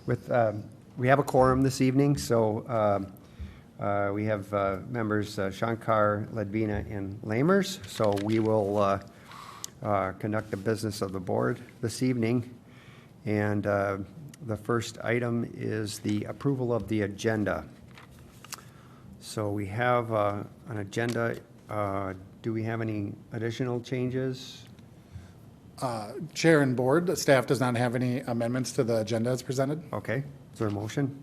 We have a quorum this evening, so we have members Shankar, Ledvina, and Lamers. So we will conduct the business of the board this evening. And the first item is the approval of the agenda. So we have an agenda. Do we have any additional changes? Chair and board, staff does not have any amendments to the agenda as presented. Okay. Is there a motion?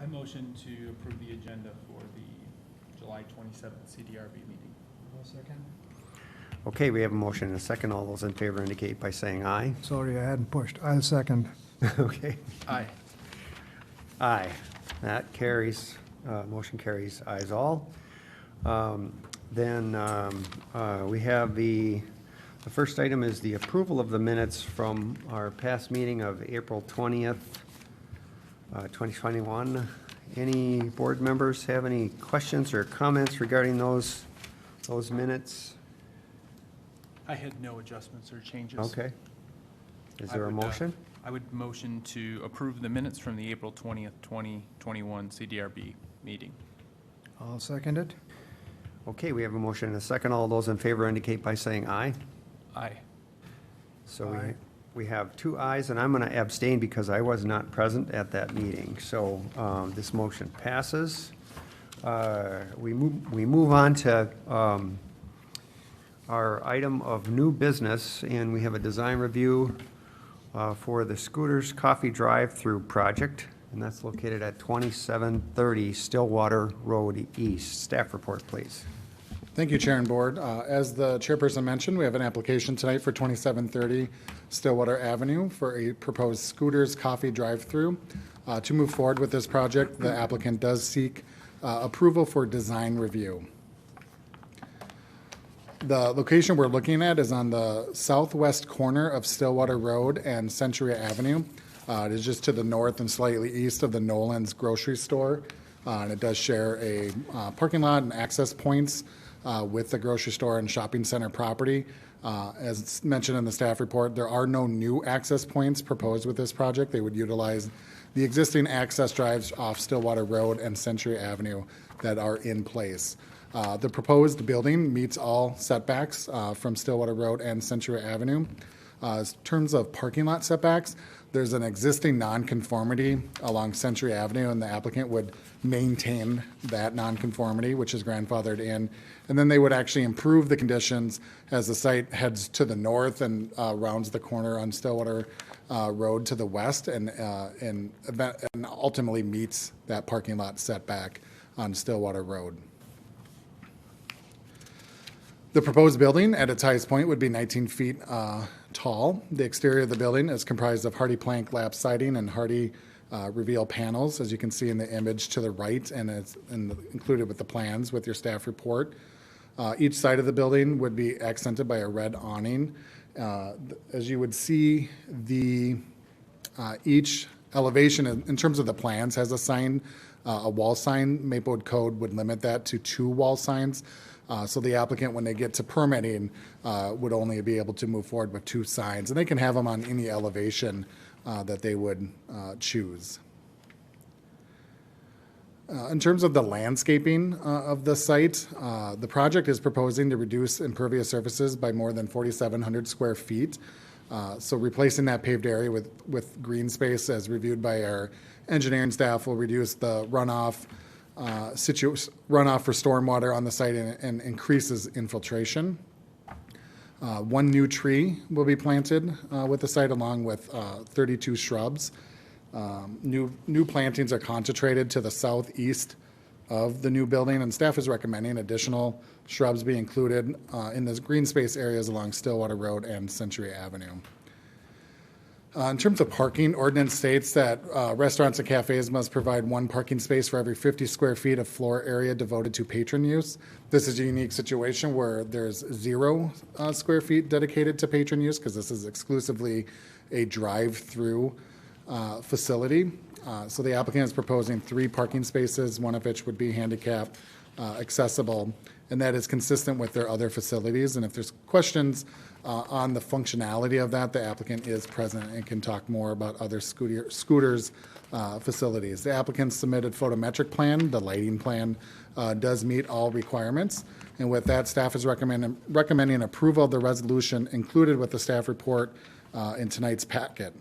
I motion to approve the agenda for the July 27th CDRB meeting. I'll second. Okay, we have a motion and a second. All those in favor indicate by saying aye. Sorry, I hadn't pushed. I'll second. Okay. Aye. Aye. That carries. Motion carries. Ayes all. Then we have the first item is the approval of the minutes from our past meeting of April 20th, 2021. Any board members have any questions or comments regarding those minutes? I had no adjustments or changes. Okay. Is there a would, motion? I would motion to approve the minutes from the April 20th, 2021 CDRB meeting. I'll second it. Okay, we have a motion and a second. All those in favor indicate by saying aye. Aye. So Aye. we have two ayes, and I'm going to abstain because I was not present at that meeting. So this motion passes. We move on to our item of new business, and we have a design review for the Scooters Coffee Drive-Through project, and that's located at 2730 Stillwater Road East. Staff report, please. Thank you, Chair and Board. As the chairperson mentioned, we have an application tonight for 2730 Stillwater Avenue for a proposed Scooters Coffee drive-through. To move forward with this project, the applicant does seek approval for design review. The location we're looking at is on the southwest corner of Stillwater Road and Century Avenue. It is just to the north and slightly east of the Nolan's grocery store. And it does share a parking lot and access points with the grocery store and shopping center property. As mentioned in the staff report, there are no new access points proposed with this project. They would utilize the existing access drives off Stillwater Road and Century Avenue that are in place. The proposed building meets all setbacks from Stillwater Road and Century Avenue. In terms of parking lot setbacks, there's an existing nonconformity along Century Avenue, and the applicant would maintain that nonconformity, which is grandfathered in. And then they would actually improve the conditions as the site heads to the north and rounds the corner on Stillwater Road to the west, and ultimately meets that parking lot setback on Stillwater Road. The proposed building at its highest point would be 19 feet tall. The exterior of the building is comprised of hardy plank lap siding and hardy reveal panels, as you can see in the image to the right, and it's included with the plans with your staff report. Each side of the building would be accented by a red awning. As you would see, each elevation in terms of the plans has a sign, a wall sign. Maplewood code would limit that to 2 wall signs. So the applicant, when they get to permitting, would only be able to move forward with 2 signs, and they can have them on any elevation that they would choose. In terms of the landscaping of the site, the project is proposing to reduce impervious surfaces by more than 4,700 square feet. So replacing that paved area with green space, as reviewed by our engineering staff, will reduce the runoff for stormwater on the site and increases infiltration. 1 new tree will be planted with the site, along with 32 shrubs. New plantings are concentrated to the southeast of the new building, and staff is recommending additional shrubs be included in the green space areas along Stillwater Road and Century Avenue. In terms of parking, ordinance states that restaurants and cafes must provide 1 parking space for every 50 square feet of floor area devoted to patron use. This is a unique situation where there's 0 square feet dedicated to patron use, because this is exclusively a drive-through facility. So the applicant is proposing 3 parking spaces, 1 of which would be handicap accessible, and that is consistent with their other facilities. And if there's questions on the functionality of that, the applicant is present and can talk more about other scooters facilities. The applicant submitted photometric plan. The lighting plan does meet all requirements. And with that, staff is recommending approval of the resolution included with the staff report in tonight's packet.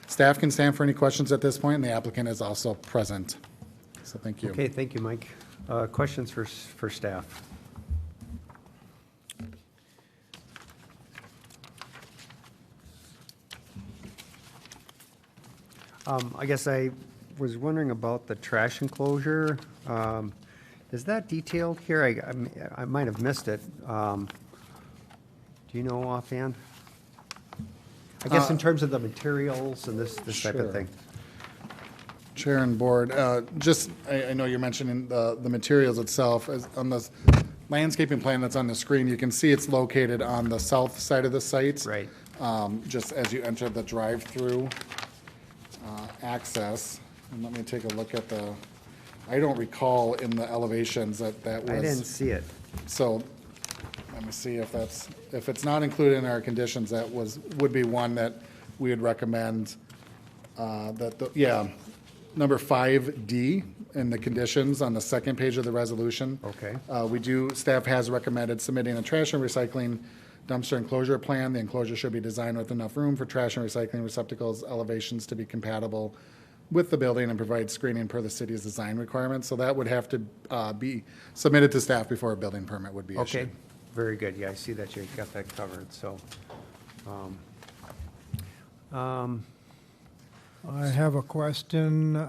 Staff can stand for any questions at this point, and the applicant is also present. So thank you. Okay, thank you, Mike. Questions for staff? I guess I was wondering about the trash enclosure. Is that detailed here? I might have missed it. Do you know offhand? I guess in terms of the materials and this type Sure. of thing. Chair and board, I know you're mentioning the materials itself. On the landscaping plan that's on the screen, you can see it's located on the south side of the site. Right. Just as you enter the drive-through access. And let me take a look at I don't recall in the elevations that was. I didn't see it. So let me see if it's not included in our conditions, would be one that we would recommend, number 5D in the conditions on the second page of the resolution. Okay. Staff has recommended submitting a trash and recycling dumpster enclosure plan. The enclosure should be designed with enough room for trash and recycling receptacles elevations to be compatible with the building and provide screening per the city's design requirements. So that would have to be submitted to staff before a building permit would be issued. Okay, very good. Yeah, I see that you got that covered, so. I have a question,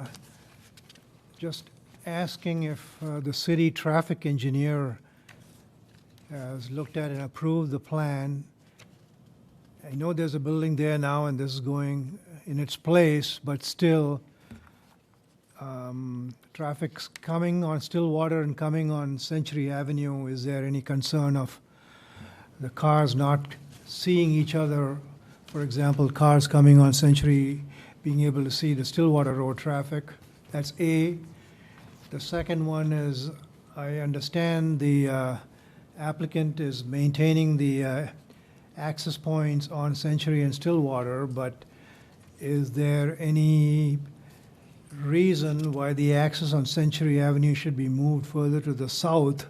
just asking if the city traffic engineer has looked at and approved the plan. I know there's a building there now and this is going in its place, but still, traffic's coming on Stillwater and coming on Century Avenue. Is there any concern of the cars not seeing each other? For example, cars coming on Century being able to see the Stillwater Road traffic. That's A. The second one is, I understand the applicant is maintaining the access points on Century and Stillwater, but is there any reason why the access on Century Avenue should be moved further to the south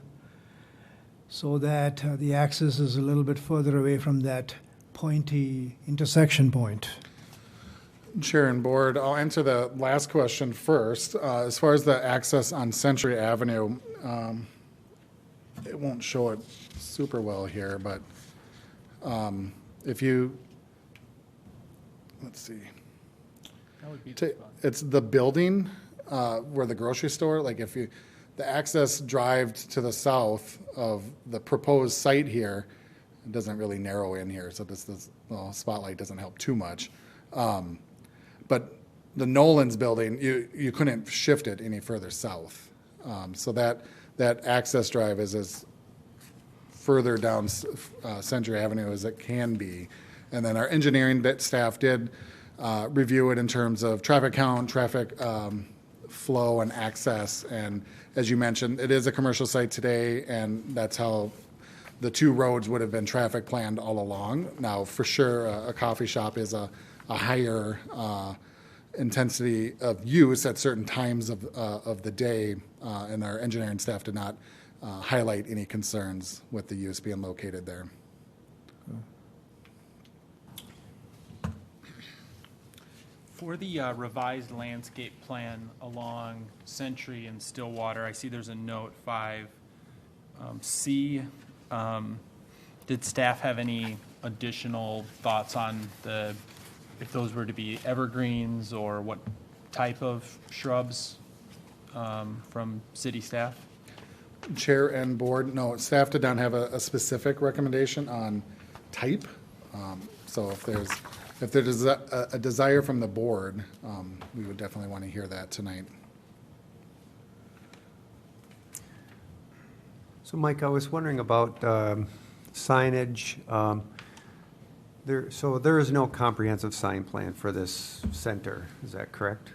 so that the access is a little bit further away from that pointy intersection point? Chair and board, I'll answer the last question first. As far as the access on Century Avenue, it won't show it super well here, but if you, let's see. That would be the spot. It's the building where the grocery store, like the access drive to the south of the proposed site here, it doesn't really narrow in here, so this spotlight doesn't help too much. But the Nolan's building, you couldn't shift it any further south. So that access drive is as further down Century Avenue as it can be. And then our engineering staff did review it in terms of traffic count, traffic flow, and access. And as you mentioned, it is a commercial site today, and that's how the two roads would have been traffic planned all along. Now, for sure, a coffee shop is a higher intensity of use at certain times of the day, and our engineering staff did not highlight any concerns with the use being located there. For the revised landscape plan along Century and Stillwater, I see there's a note 5C. Did staff have any additional thoughts on if those were to be evergreens or what type of shrubs from city staff? Chair and board, no, staff did not have a specific recommendation on type. So if there's a desire from the board, we would definitely want to hear that tonight. So Mike, I was wondering about signage. So there is no comprehensive sign plan for this center, is that correct?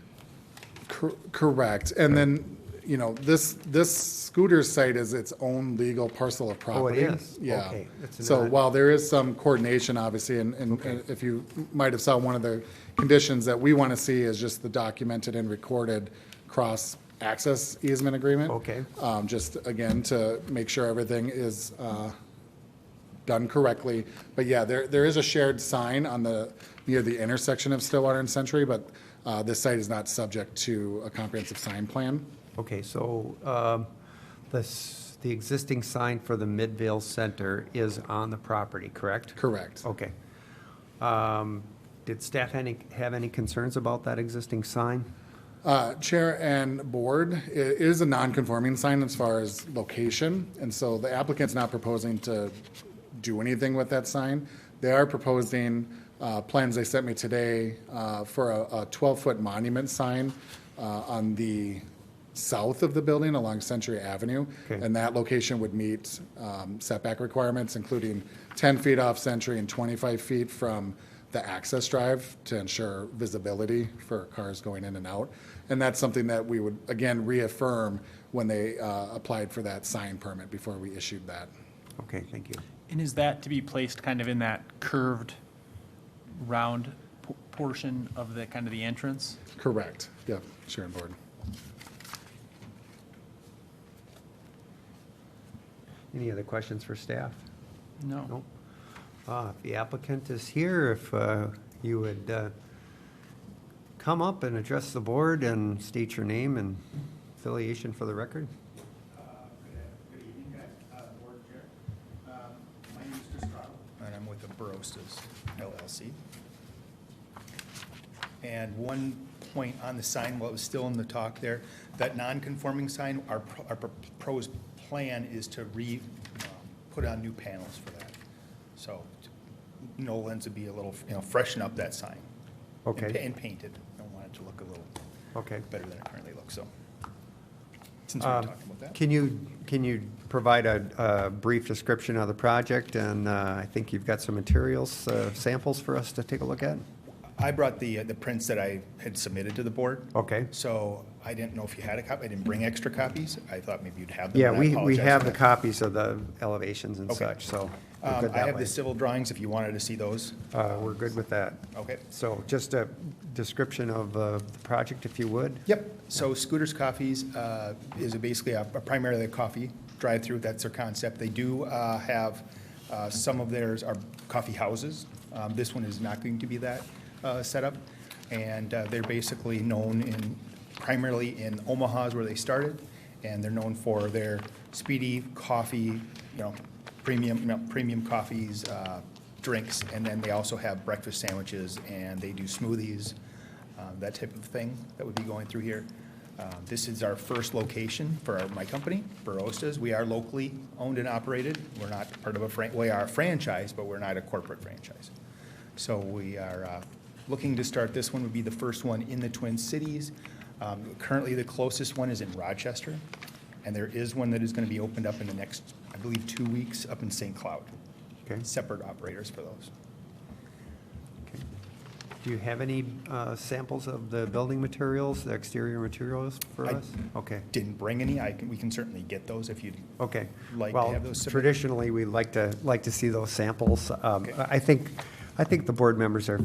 Correct. And then you know, this scooter site is its own legal parcel of property. is? Yeah. Okay. It's So not- while there is some coordination, obviously, and if you might have saw, one of the conditions that we want to see is just the documented and recorded cross-access easement agreement. Okay. Just, again, to make sure everything is done correctly. But yeah, there is a shared sign on near the intersection of Stillwater and Century, but this site is not subject to a comprehensive sign plan. Okay, so the existing sign for the Midvale Center is on the property, correct? Correct. Okay. Did staff have any concerns about that existing sign? Chair and board, it is a non-conforming sign as far as location, and so the applicant's not proposing to do anything with that sign. They are proposing plans they sent me today for a 12-foot monument sign on the south of the building along Century Avenue. Okay. And that location would meet setback requirements, including 10 feet off Century and 25 feet from the access drive to ensure visibility for cars going in and out. And that's something that we would, again, reaffirm when they applied for that sign permit before we issued that. Okay, thank you. And is that to be placed kind of in that curved, round portion of the, kind of the entrance? Correct. Yep, Chair and board. Any other questions for staff? No. Nope. If the applicant is here, if you would come up and address the board and state your name and affiliation for the record. Good evening, guys. Board Chair. My name is Chris Trottle, and I'm with the Barostas LLC. And one point on the sign, while it was still in the talk there, that non-conforming sign, our proposed plan is to put on new panels for that. So Nolan's would be a little, freshen up that sign. Okay. And paint it. I want it to look a little Okay. better than it currently looks, so. Since we were talking about that. Can you provide a brief description of the project? And I think you've got some materials, samples for us to take a look at? I brought the prints that I had submitted to the board. Okay. So I didn't know if you had a copy. I didn't bring extra copies. I thought maybe you'd have them. Yeah, and I we apologize have for the that. copies of the elevations and Okay. such, so we're good I that have way. the civil drawings if you wanted to see those. We're good with that. Okay. So just a description of the project, if you would? Yep. So Scooters Coffees is basically a primarily a coffee drive-through. That's their concept. They do have some of theirs are coffee houses. This one is not going to be that setup. And they're basically known primarily in Omaha is where they started, and they're known for their speedy coffee, premium coffees, drinks, and then they also have breakfast sandwiches, and they do smoothies, that type of thing that would be going through here. This is our first location for my company, Barostas. We are locally owned and operated. We're not part of we are a franchise, but we're not a corporate franchise. So we are looking to start, this one would be the first one in the Twin Cities. Currently, the closest one is in Rochester, and there is one that is going to be opened up in the next, I believe, 2 weeks up in St. Cloud. Okay. Separate operators for those. Okay. Do you have any samples of the building materials, the exterior materials for I us? Okay. Didn't bring any. We can certainly get those if you'd Okay. like to Well, have those submitted. traditionally, we like to see those samples. Okay. I think the board members are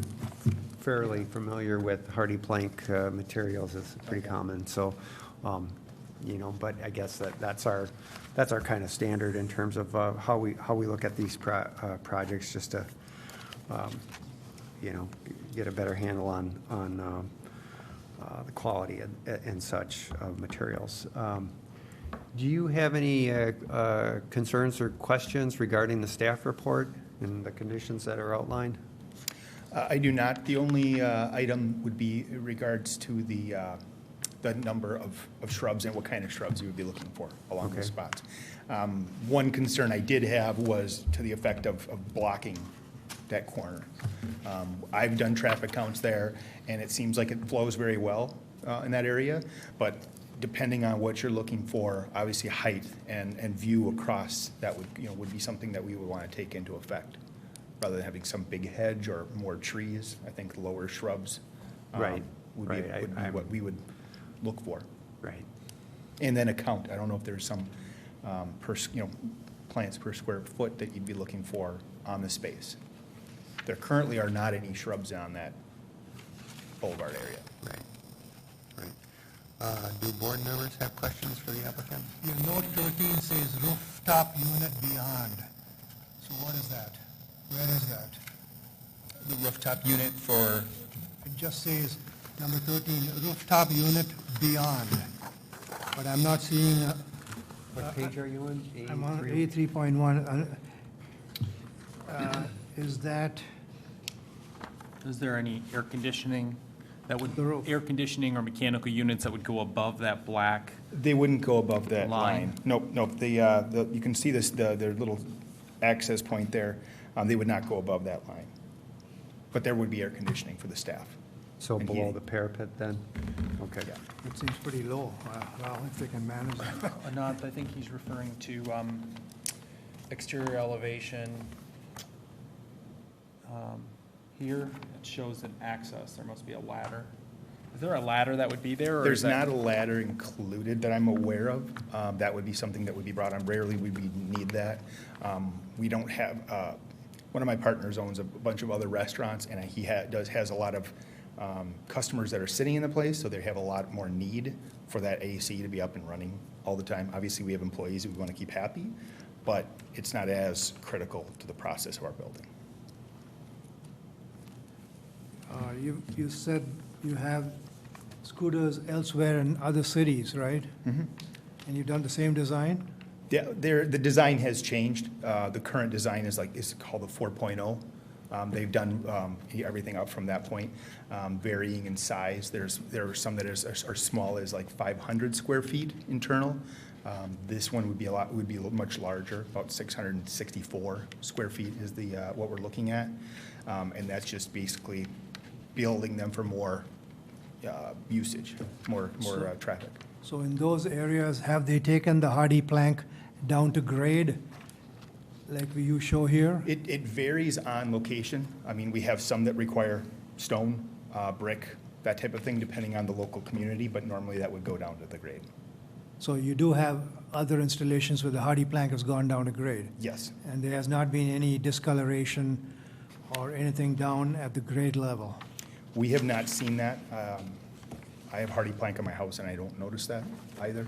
fairly familiar with hardy plank materials. It's pretty common, so, but I guess that's our kind of standard in terms of how we look at these projects, just to, get a better handle on the quality and such of materials. Do you have any concerns or questions regarding the staff report and the conditions that are outlined? I do not. The only item would be in regards to the number of shrubs and what kind of shrubs you would be looking for along Okay. those spots. One concern I did have was to the effect of blocking that corner. I've done traffic counts there, and it seems like it flows very well in that area, but depending on what you're looking for, obviously height and view across, that would be something that we would want to take into effect. Rather than having some big hedge or more trees, I think lower shrubs Right, would right. be what we would look for. Right. And then a count. I don't know if there's some, plants per square foot that you'd be looking for on the space. There currently are not any shrubs on that boulevard area. Right. Do board members have questions for the applicant? Your note 13 says rooftop unit beyond. So what is that? Where is that? The rooftop unit for, It just says, number 13, rooftop unit beyond. But I'm not seeing, What page are you on? I'm on 83? A3.1. Is that, Is there any air conditioning that would, The roof. air conditioning or mechanical units that would go above that black? they wouldn't go above that Line. line. Nope, you can see this, their little access point there. They would not go above that line. But there would be air conditioning for the staff. So And below heating. the parapet then? Okay. it seems pretty low. Well, if they can manage that. Anant, I think he's referring to exterior elevation. Here, it shows an access, there must be a ladder. Is there a ladder that would be there, or There's is that? not a ladder included that I'm aware of. That would be something that would be brought on. Rarely we would need that. We don't have, one of my partners owns a bunch of other restaurants, and he has a lot of customers that are sitting in the place, so they have a lot more need for that AC to be up and running all the time. Obviously, we have employees that we want to keep happy, but it's not as critical to the process of our building. You said you have scooters elsewhere in other cities, right? Mm-hmm. And you've done the same design? Yeah, the design has changed. The current design is called the 4.0. They've done everything up from that point, varying in size. There are some that are small as like 500 square feet internal. This one would be much larger, about 664 square feet is what we're looking at. And that's just basically building them for more usage, more traffic. So in those areas, have they taken the hardy plank down to grade, like you show here? It varies on location. I mean, we have some that require stone, brick, that type of thing, depending on the local community, but normally that would go down to the grade. So you do have other installations where the hardy plank has gone down to grade? Yes. And there has not been any discoloration or anything down at the grade level? We have not seen that. I have hardy plank in my house, and I don't notice that either,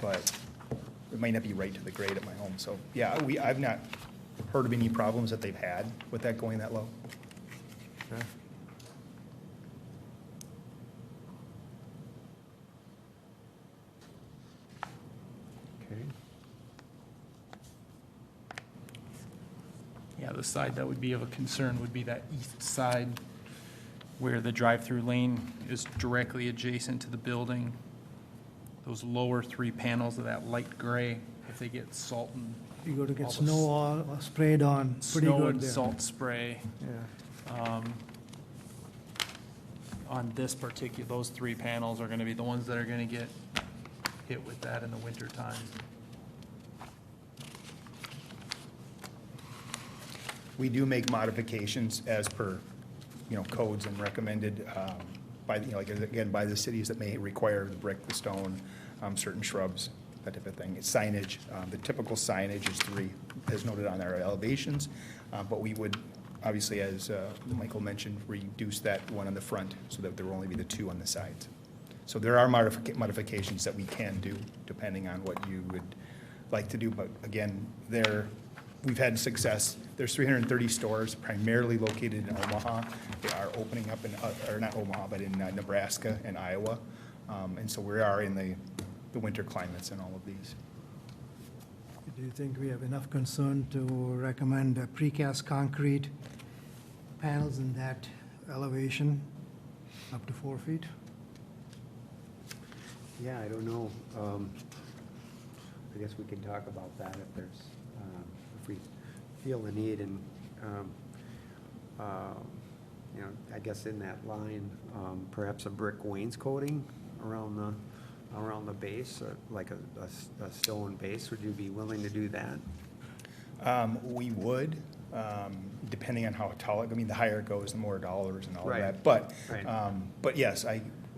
but it might not be right to the grade at my home. So, yeah, I've not heard of any problems that they've had with that going that low. Okay. Yeah, the side that would be of a concern would be that east side where the drive-through lane is directly adjacent to the building. Those lower three panels of that light gray, if they get salt and You go to get All the snow all sprayed on, pretty snow good and there. salt spray Yeah. on this particular, those three panels are gonna be the ones that are gonna get hit with that in the winter time. We do make modifications as per, codes and recommended by, by the cities that may require the brick, the stone, certain shrubs, that type of thing. It's signage, the typical signage is 3, as noted on our elevations, but we would, obviously, as Michael mentioned, reduce that one on the front so that there will only be the 2 on the sides. So there are modifications that we can do depending on what you would like to do, but again, we've had success. There's 330 stores primarily located in Omaha. They are opening up or not Omaha, but in Nebraska and Iowa. And so we are in the winter climates in all of these. Do you think we have enough concern to recommend precast concrete panels in that elevation, up to 4 feet? Yeah, I don't know. I guess we can talk about that if there's, if we feel the need and, I guess in that line, perhaps a brick wainscoting around the base, like a stone base. Would you be willing to do that? We would, depending on how tall, the higher it goes, the more dollars and all of Right. that. But, Right. but yes,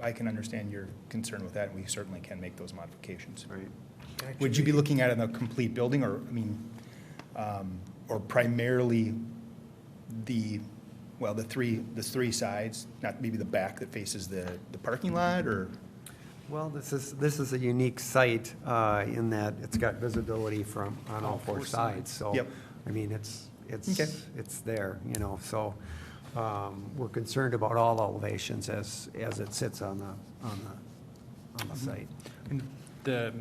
I can understand your concern with that, and we certainly can make those modifications. Right. Would you be looking at it in the complete building, or, I mean, or primarily the three sides, not maybe the back that faces the parking lot, or? Well, this is a unique site in that it's got visibility from, on all four sides, so. Yep. I mean, Okay. it's there, you know, so we're concerned about all elevations as it sits on the site. And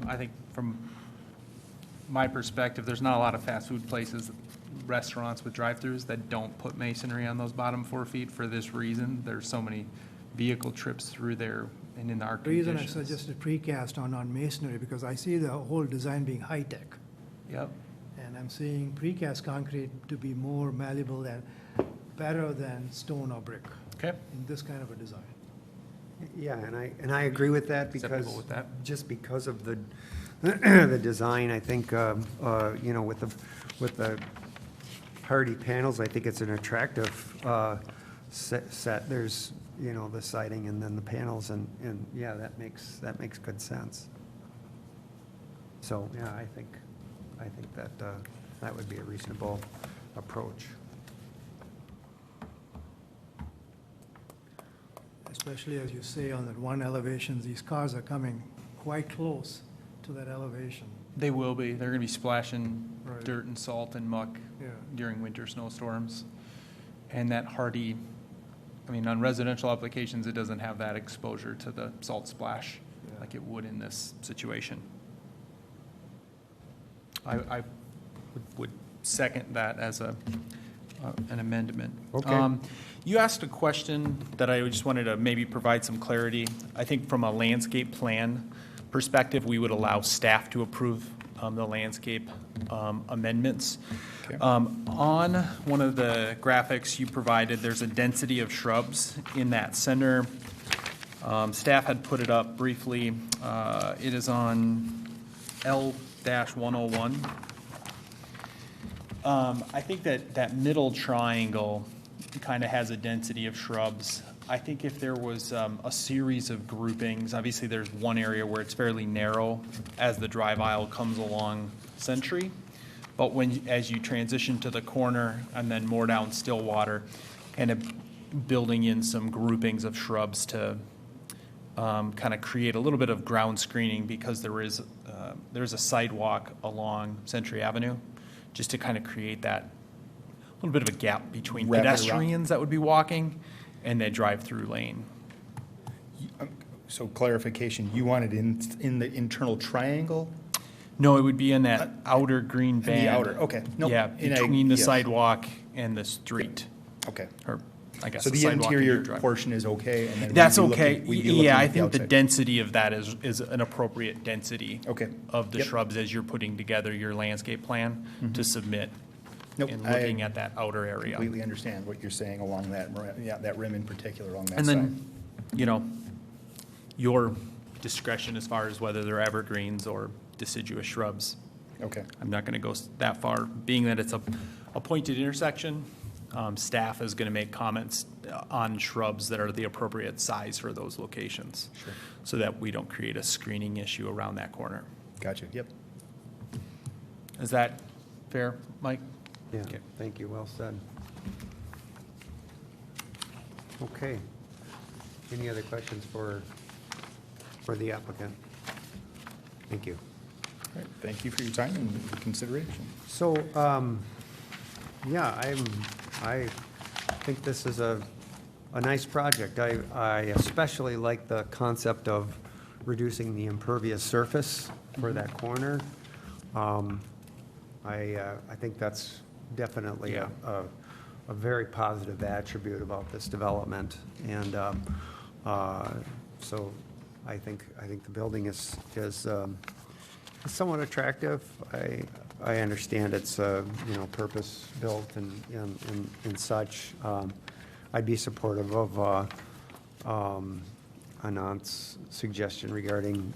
I think from my perspective, there's not a lot of fast food places, restaurants with drive-throughs that don't put masonry on those bottom 4 feet for this reason. There's so many vehicle trips through there and in our The reason I conditions. suggested precast on masonry, because I see the whole design being high-tech. Yep. And I'm seeing precast concrete to be more malleable and better than stone or brick Okay. in this kind of a design. Yeah, and I agree with that Acceptable because, with that. just because of the, the design, I think, you know, with the hardy panels, I think it's an attractive set. There's, you know, the siding and then the panels, and yeah, that makes good sense. So, yeah, I think that that would be a reasonable approach. Especially as you say on that one elevation, these cars are coming quite close to that elevation. They will be. They're going to be splashing Right. dirt and salt and muck Yeah. during winter snowstorms. And that hardy, I mean, on residential applications, it doesn't have that exposure to the salt splash Yeah. like it would in this situation. I would second that as an amendment. Okay. You asked a question that I just wanted to maybe provide some clarity. I think from a landscape plan perspective, we would allow staff to approve the landscape amendments. Okay. On one of the graphics you provided, there's a density of shrubs in that center. Staff had put it up briefly. It is on L-101. I think that middle triangle kind of has a density of shrubs. I think if there was a series of groupings, obviously there's one area where it's fairly narrow as the drive aisle comes along Century. But as you transition to the corner and then more down Stillwater, kind of building in some groupings of shrubs to kind of create a little bit of ground screening, because there's a sidewalk along Century Avenue, just to kind of create that little bit of a gap between Wrap it around. pedestrians that would be walking and the drive-through lane. So clarification, you want it in the internal triangle? No, it would be in that outer green band. In the outer, okay. Nope. Yeah, And between the yes. sidewalk and the street, Okay. or I guess So the the sidewalk and your interior driveway. portion is okay, and then That's we'd be okay. looking- we'd be looking Yeah, I at think the outside. density of that is an appropriate density Okay. of the Yep. shrubs as you're putting together your landscape plan to submit Nope, and I looking at that outer area. Completely understand what you're saying along that, yeah, that rim in particular along that And side. then, you know, your discretion as far as whether they're evergreens or deciduous shrubs. Okay, I'm not going to go that far, being that it's a pointed intersection. Staff is going to make comments on shrubs that are the appropriate size for those locations. Sure. So that we don't create a screening issue around that corner. gotcha, yep. Is that fair, Mike? Yeah, Okay. thank you, well said. Okay. Any other questions for the applicant? Thank you. All right, thank you for your time and your consideration. So, yeah, I think this is a nice project. I especially like the concept of reducing the impervious surface for that corner. I think that's definitely a very positive attribute about this development. And so I think the building is somewhat attractive. I understand it's, you know, purpose-built and such. I'd be supportive of Anant's suggestion regarding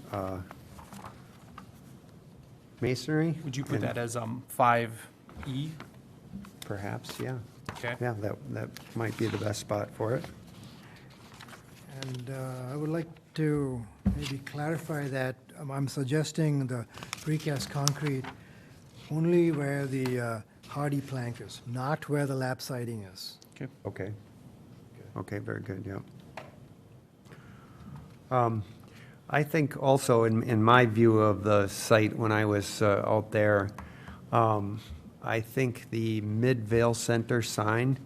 masonry. Would you put and that as 5E? Perhaps, yeah. Okay. Yeah, that might be the best spot for it. And I would like to maybe clarify that I'm suggesting the precast concrete only where the hardy plank is, not where the lap siding is. Okay. Okay, very good, yeah. I think also in my view of the site when I was out there, I think the Mid-Vale Center sign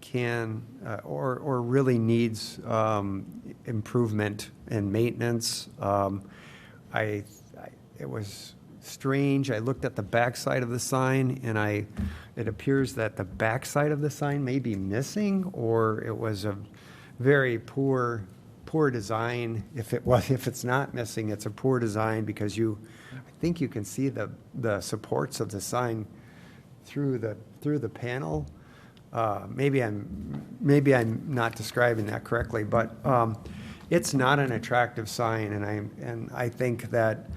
can, or really needs improvement and maintenance. It was strange. I looked at the backside of the sign, and it appears that the backside of the sign may be missing, or it was a very poor design. If it's not missing, it's a poor design because I think you can see the supports of the sign through the panel. Maybe I'm not describing that correctly, but it's not an attractive sign, and I think that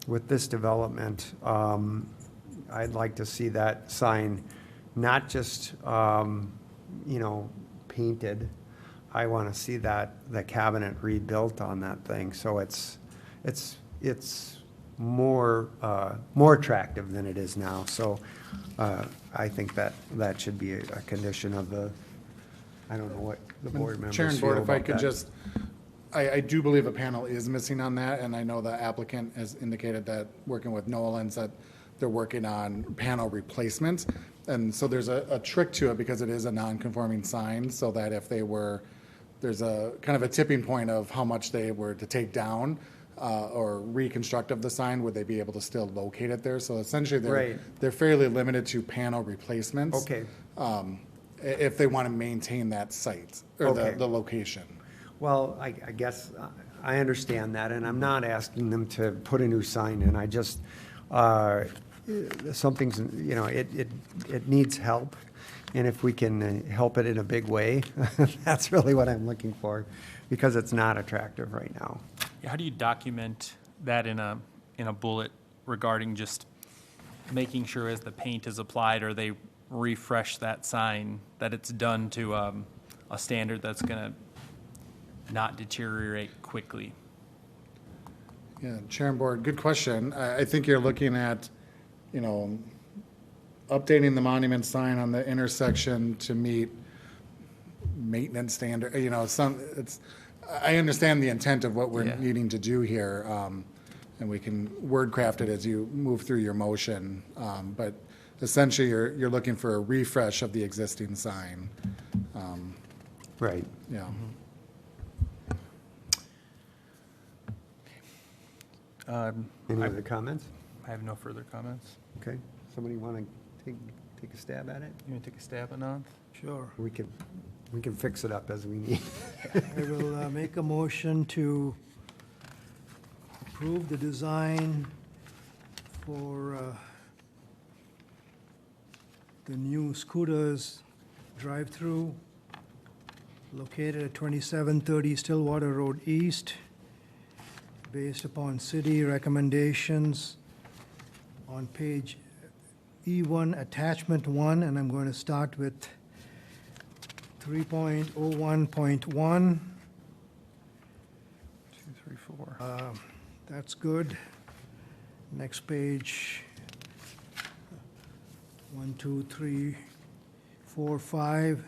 with this development, I'd like to see that sign not just painted. I want to see the cabinet rebuilt on that thing, so it's more attractive than it is now. So I think that should be a condition of I don't know what the board members Chair and feel Board, if I about could that. just, I do believe a panel is missing on that, and I know the applicant has indicated that, working with Nolan's, that they're working on panel replacement. And so there's a trick to it because it is a non-conforming sign, so that if there's a kind of a tipping point of how much they were to take down or reconstruct of the sign, would they be able to still locate it there? So essentially, Right. they're fairly limited to panel replacements. Okay. If they want to maintain that site or Okay. the location. Well, I guess I understand that, and I'm not asking them to put a new sign in. I just, something's, it needs help, and if we can help it in a big way, that's really what I'm looking for, because it's not attractive right now. How do you document that in a bullet regarding just making sure as the paint is applied or they refresh that sign, that it's done to a standard that's going to not deteriorate quickly? Yeah, Chair and Board, good question. I think you're looking at, updating the monument sign on the intersection to meet maintenance standard, I understand the intent of what we're Yeah. needing to do here, and we can word craft it as you move through your motion. But essentially, you're looking for a refresh of the existing sign. Right. Yeah. Any other comments? I have no further comments. Okay, somebody want to take a stab at it? You want to take a stab, Anand? Sure. We can fix it up as we need. I will make a motion to approve the design for the new scooters drive-through located at 2730 Stillwater Road East, based upon city recommendations on page E1, attachment 1, and I'm going to start with 3.01.1. 2, 3, 4. That's good. Next page, 1, 2, 3, 4, 5.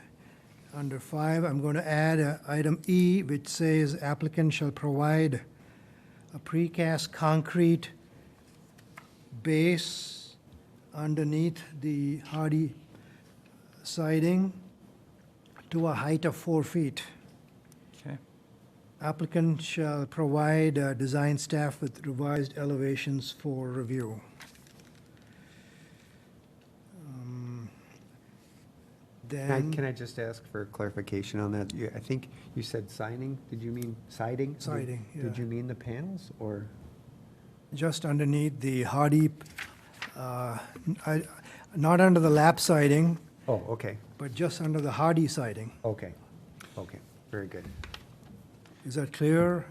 Under 5, I'm going to add item E, which says applicant shall provide a precast concrete base underneath the hardy siding to a height of 4 feet. Okay. Applicant shall provide design staff with revised elevations for review. Can I just ask for clarification on that? I think you said siding. Did you mean siding? Siding, yeah. Did you mean the panels, or? Just underneath the hardy, not under the lap siding, Oh, okay, but just under the hardy siding. okay, very good. Is that clear?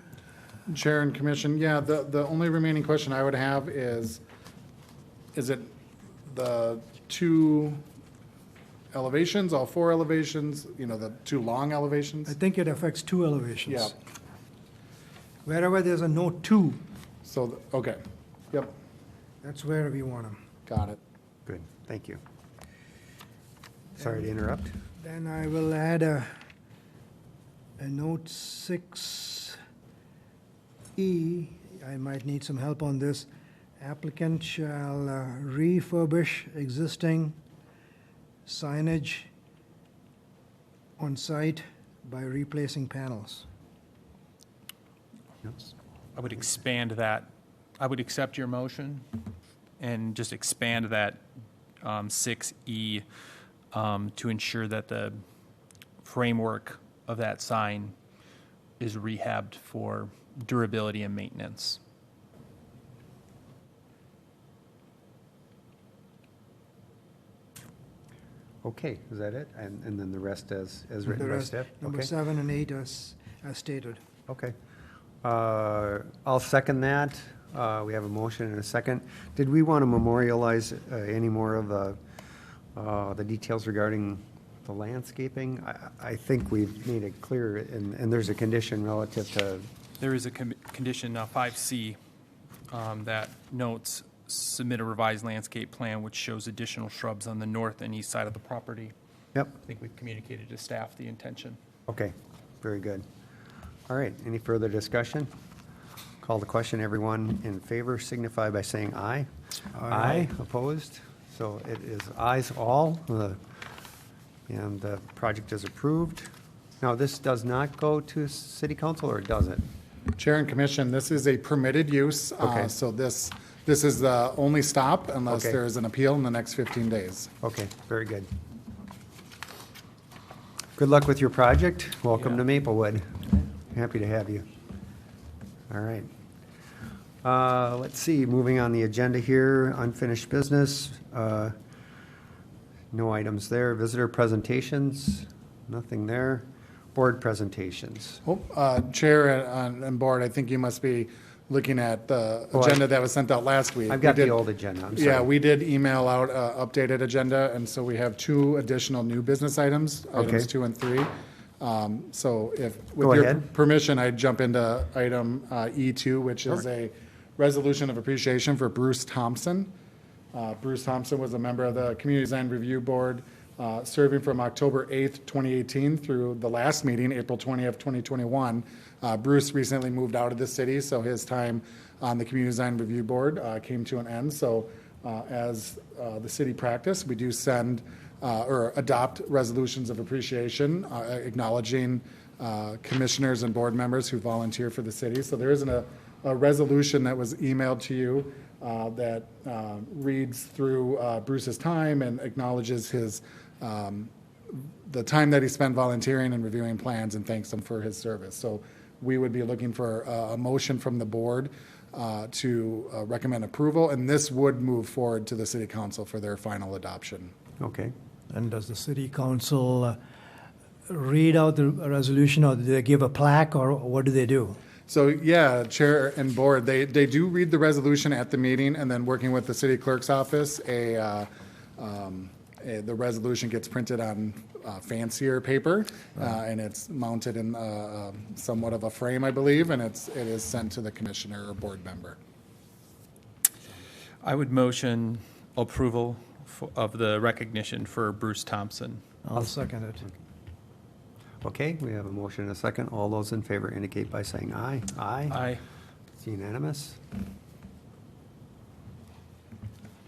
Chair and Commission, yeah, the only remaining question I would have is it the two, elevations, all 4 elevations, the 2 long I elevations? think it affects 2 elevations. Yeah, Wherever there's a note 2, so, okay, yep, that's where we want them. got it. Good, thank you. Sorry to interrupt. Then I will add a note 6E. I might need some help on this. Applicant shall refurbish existing signage on site by replacing panels. I would expand that. I would accept your motion and just expand that 6E to ensure that the framework of that sign is rehabbed for durability and maintenance. Okay, is that it? And then the rest as written The by rest, staff? number Okay. 7 and 8 as stated. Okay. I'll second that. We have a motion and a second. Did we want to memorialize any more of the details regarding the landscaping? I think we've made it clear, and there's a condition relative to, There is a condition, 5C, that notes submit a revised landscape plan which shows additional shrubs on the north and east side of the property. yep, I think we've communicated to staff the intention. okay, very good. All right, any further discussion? Call the question. Everyone in favor signify by saying aye. Aye. Opposed? So it is ayes all, and the project is approved. Now, this does not go to city council, or does it? Chair and Commission, this is a permitted use. Okay. So this is the only stop unless Okay. there is an appeal in the next 15 days. Okay, very good. Good luck with your project. Welcome to Maplewood. Happy to have you. All right. Let's see, moving on the agenda here, unfinished business. No items there. Visitor presentations, nothing there. Board presentations. Chair and Board, I think you must be looking at the Oh, agenda that was sent out last week. I've We got the did- old agenda, I'm sorry. Yeah, we did email out an updated agenda, and so we have 2 additional new business items, items Okay. 2 and 3. So if, Go with your ahead. permission, I'd jump into item E2, which is a resolution of appreciation for Bruce Thompson. Bruce Thompson was a member of the Community Design Review Board, serving from October 8th, 2018 through the last meeting, April 20th, 2021. Bruce recently moved out of the city, so his time on the Community Design Review Board came to an end. So as the city practice, we do send or adopt resolutions of appreciation acknowledging commissioners and board members who volunteer for the city. So there isn't a resolution that was emailed to you that reads through Bruce's time and acknowledges his the time that he spent volunteering and reviewing plans and thanks him for his service. So we would be looking for a motion from the board to recommend approval, and this would move forward to the city council for their final adoption. Okay. And does the city council read out the resolution, or do they give a plaque, or what do they do? So, yeah, Chair and Board, they do read the resolution at the meeting, and then working with the city clerk's office, the resolution gets printed on fancier paper, and it's mounted in somewhat of a frame, I believe, and it is sent to the commissioner or board member. I would motion approval of the recognition for Bruce Thompson. I'll second it. Okay, we have a motion and a second. All those in favor indicate by saying aye. Aye. Aye. It's unanimous.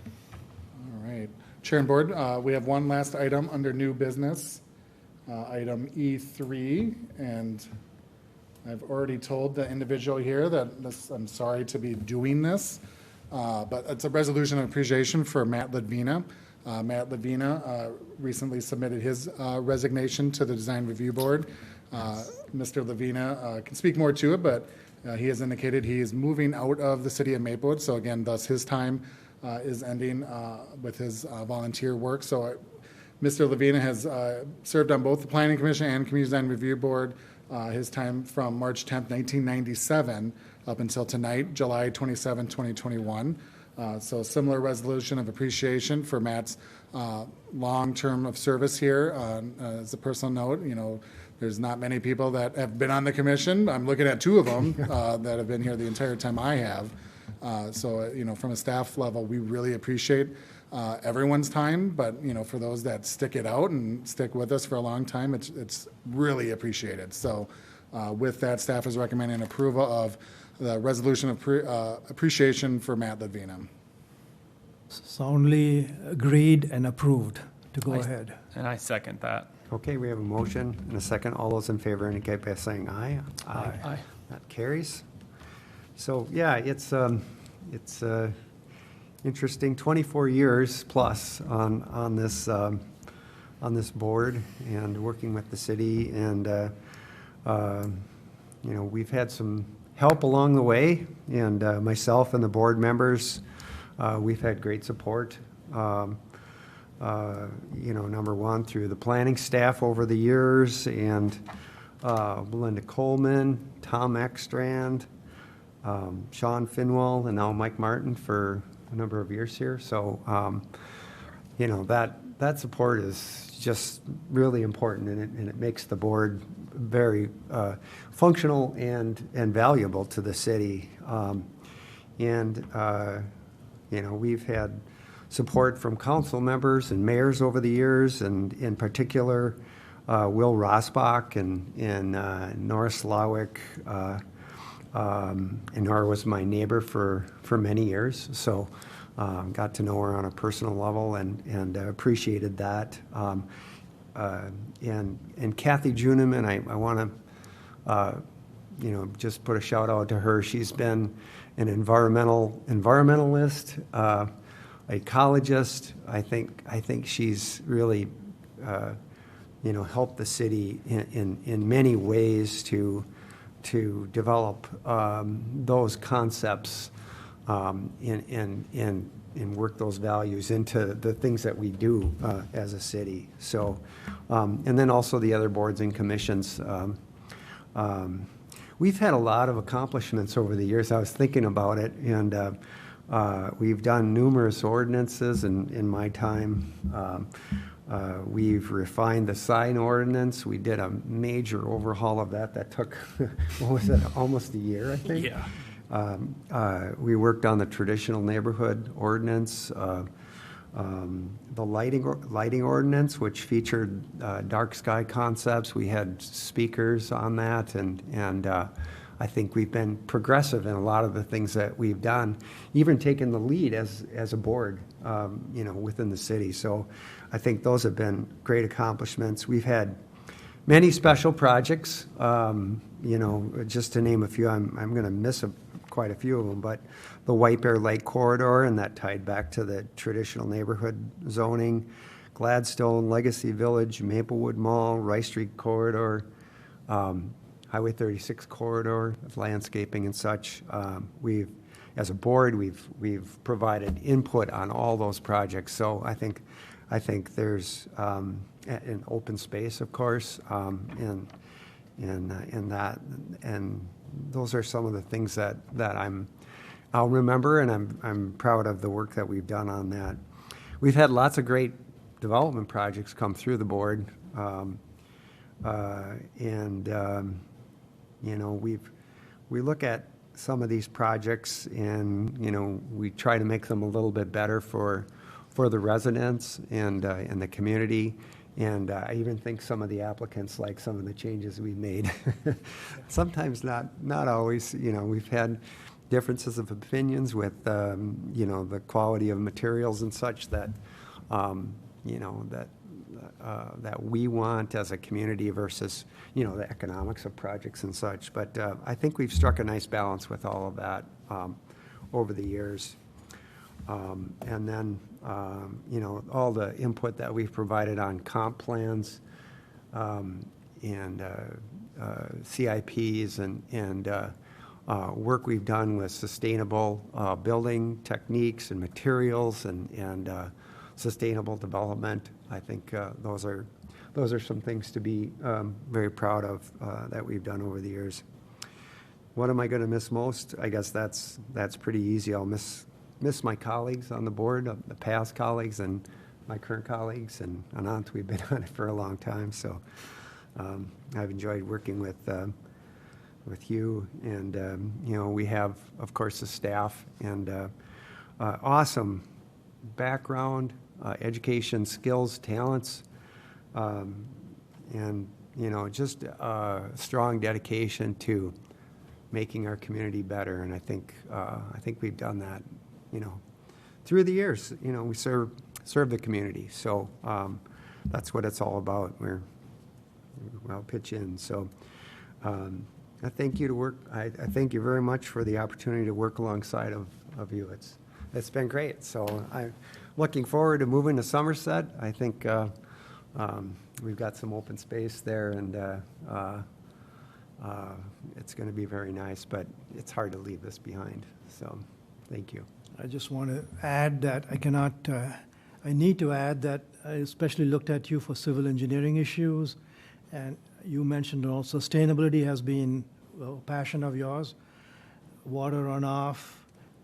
All right. Chair and Board, we have one last item under new business, item E3, and I've already told the individual here that I'm sorry to be doing this, but it's a resolution of appreciation for Matt Ledvina. Matt Ledvina recently submitted his resignation to the Design Review Board. Mr. Ledvina can speak more to it, but he has indicated he is moving out of the city of Maplewood, so again, thus his time is ending with his volunteer work. So Mr. Ledvina has served on both the Planning Commission and Community Design Review Board. His time from March 10th, 1997 up until tonight, July 27, 2021. So a similar resolution of appreciation for Matt's long term of service here. As a personal note, there's not many people that have been on the commission. I'm looking at two of them that have been here the entire time I have. So, from a staff level, we really appreciate everyone's time, but, for those that stick it out and stick with us for a long time, it's really appreciated. So with that, staff is recommending approval of the resolution of appreciation for Matt Ledvina. Soundly agreed and approved to go ahead. And I second that. Okay, we have a motion and a second. All those in favor indicate by saying aye. Aye. That carries. So, yeah, it's interesting, 24 years plus on this board and working with the city, and we've had some help along the way, and myself and the board members, we've had great support. Number one, through the planning staff over the years, and Belinda Coleman, Tom Ekstrand, Sean Finwell, and now Mike Martin for a number of years here. So, that support is just really important, and it makes the board very functional and valuable to the city. We've had support from council members and mayors over the years, and in particular, Will Rosbach and Nora Slawick. And Nora was my neighbor for many years, so got to know her on a personal level and appreciated that. And Kathy Juneman, I want to just put a shout out to her. She's been an environmentalist, ecologist. I think she's really helped the city in many ways to develop those concepts and work those values into the things that we do as a city. So, and then also the other boards and commissions. We've had a lot of accomplishments over the years. I was thinking about it, and we've done numerous ordinances in my time. We've refined the sign ordinance. We did a major overhaul of that. That took, what was it, almost a year, I think? Yeah. We worked on the traditional neighborhood ordinance, the lighting ordinance, which featured dark sky concepts. We had speakers on that, and I think we've been progressive in a lot of the things that we've done, even taking the lead as a board, within the city. So I think those have been great accomplishments. We've had many special projects, just to name a few. I'm going to miss quite a few of them, but the White Bear Lake Corridor, and that tied back to the traditional neighborhood zoning, Gladstone, Legacy Village, Maplewood Mall, Rice Street Corridor, Highway 36 corridor, landscaping and such. As a board, we've provided input on all those projects. So I think there's an open space, of course, and that, and those are some of the things that I'll remember, and I'm proud of the work that we've done on that. We've had lots of great development projects come through the board, we look at some of these projects, and we try to make them a little bit better for the residents and the community. And I even think some of the applicants like some of the changes we've made. Sometimes not always. We've had differences of opinions with the quality of materials and such that that we want as a community versus the economics of projects and such. But I think we've struck a nice balance with all of that over the years. And then, all the input that we've provided on comp plans and CIPs and work we've done with sustainable building techniques and materials and sustainable development. I think those are some things to be very proud of that we've done over the years. What am I going to miss most? I guess that's pretty easy. I'll miss miss my colleagues on the board, the past colleagues and my current colleagues, and Anant, we've been on it for a long time, so I've enjoyed working with you, and, you know, we have, of course, the staff, and awesome background, education, skills, talents, and, you know, just strong dedication to making our community better, and I think we've done that, you know, through the years. You know, we serve the community, so that's what it's all about. I'll pitch in. So I thank you to work. I thank you very much for the opportunity to work alongside of you. It's been great. So I'm looking forward to moving to Somerset. I think we've got some open space there, and it's going to be very nice, but it's hard to leave this behind. So thank you. I just want to add that I need to add that I especially looked at you for civil engineering issues, and you mentioned also sustainability has been a passion of yours. Water runoff,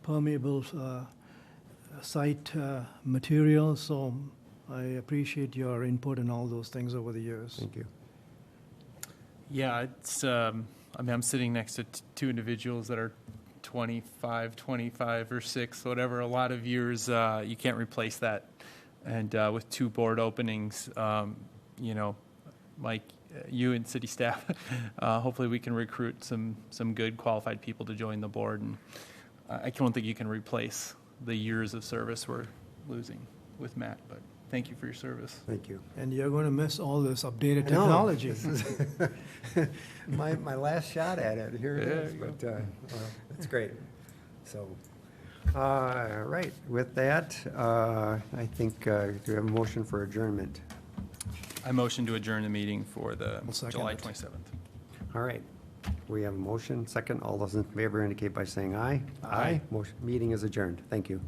permeable site material, so I appreciate your input in all those things over the years. Thank you. Yeah, it's, I mean, I'm sitting next to two individuals that are 25 or 6, whatever, a lot of years, you can't replace that. And with 2 board openings, you know, Mike, you and city staff, hopefully we can recruit some good qualified people to join the board. And I don't think you can replace the years of service we're losing with Matt, but thank you for your service. Thank you. And you're going to miss all this updated I know. technology. This is my last shot at it. Here it There is. you go. But well, it's great. So, right. With that, I think do we have a motion for adjournment? I motion to adjourn the meeting for the I'll second July it. 27th. All right. We have a motion. Second. All those in favor indicate by saying aye. Aye. Motion, meeting is adjourned. Thank you.